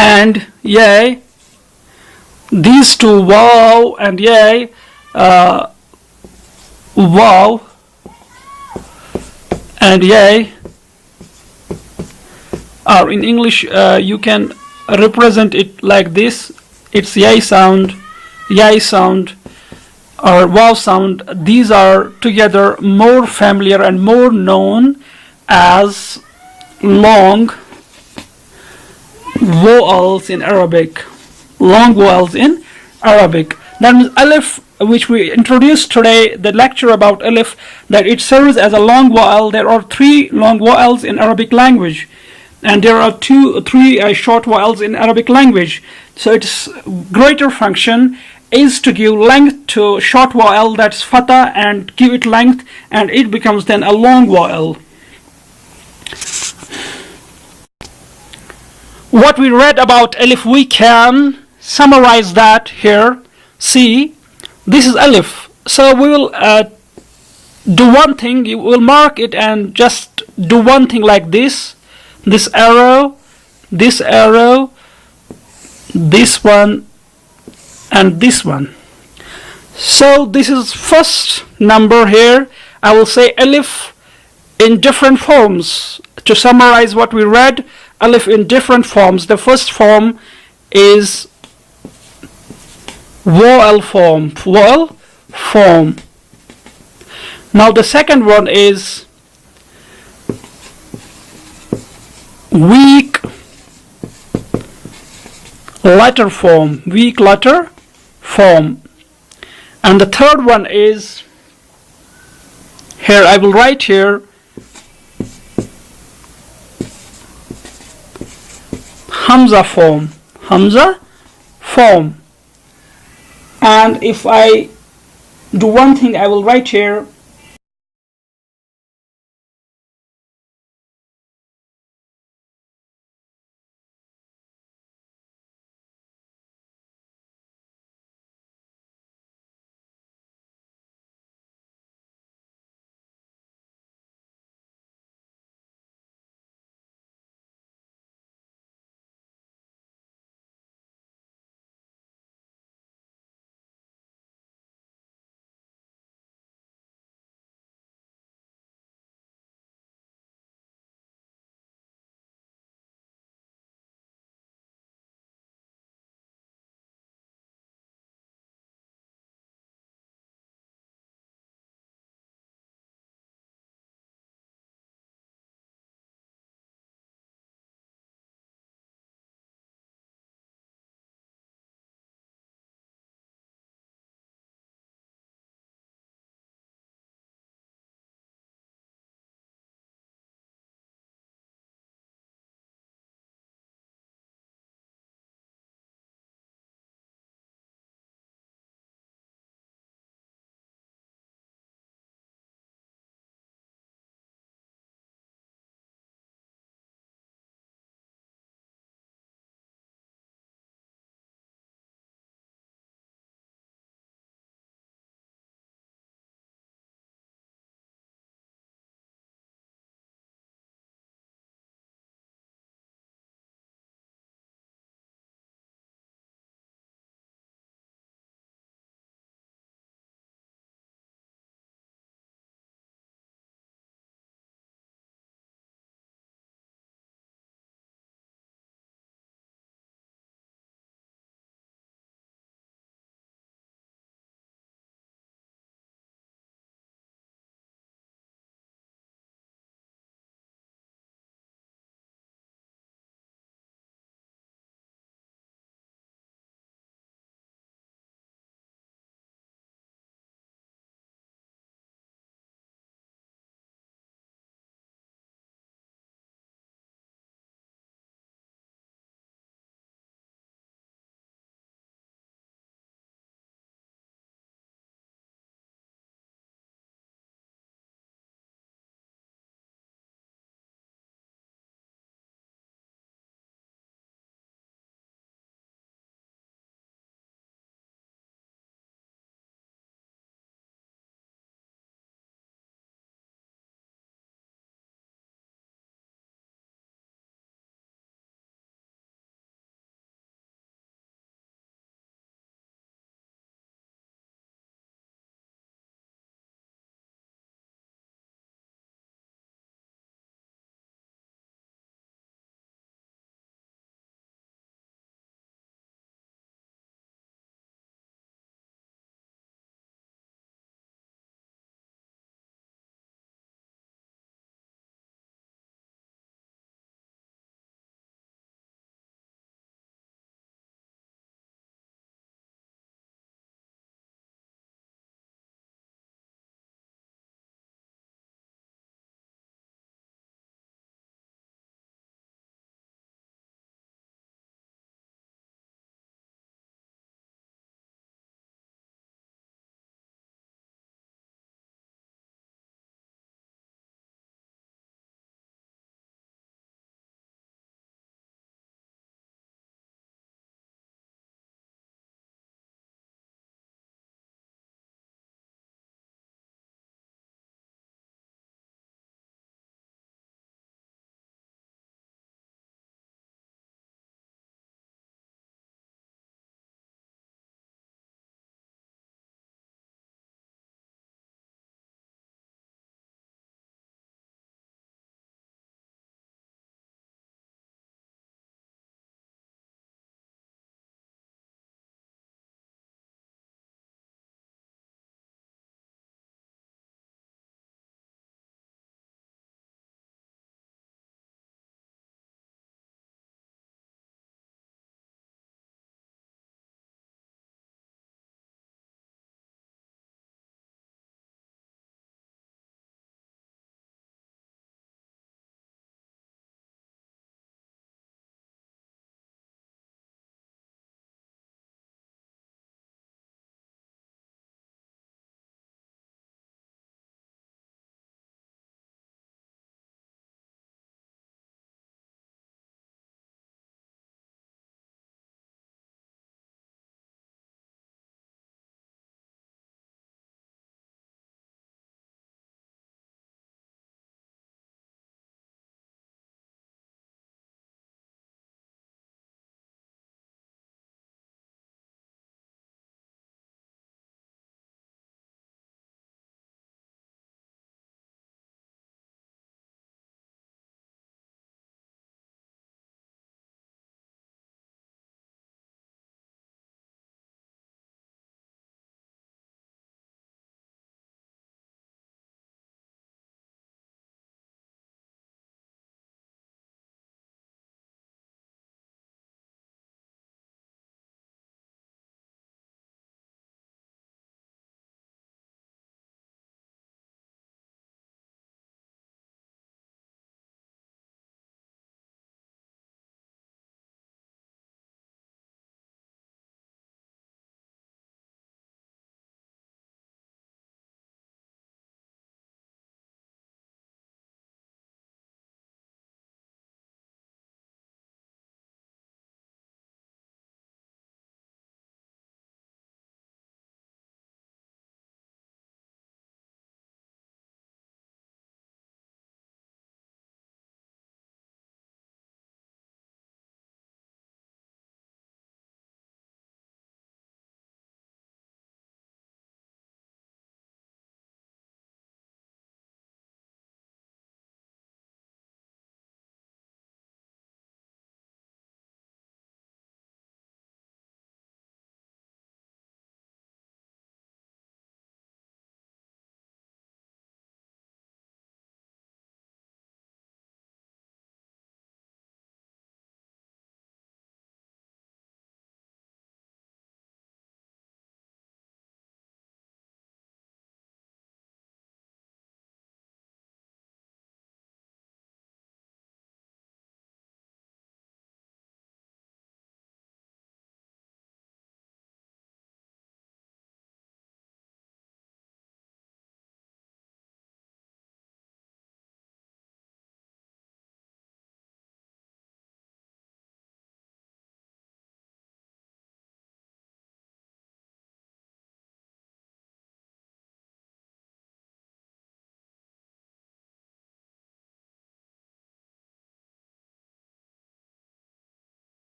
and ya. These two, waw and ya, waw and ya, or in English you can represent it like this. It's ya sound, or waw sound. These are together more familiar and more known as long vowels in Arabic. Long vowels in Arabic. That means alif, which we introduced today, the lecture about alif, that it serves as a long vowel. There are 3 long vowels in Arabic language, and there are 3 short vowels in Arabic language. So its greater function is to give length to short vowel, that's fatha, and give it length, and it becomes then a long vowel. What we read about alif, we can summarize that here. See, this is alif. So we will do one thing. You will mark it and just do one thing like this. This arrow, this one, and this one. So this is first number here. I will say alif in different forms. To summarize what we read, alif in different forms. The first form is vowel form. Now the second one is weak letter form. And the third one is, here I will write here, Hamza form. And if I do one thing, I will write here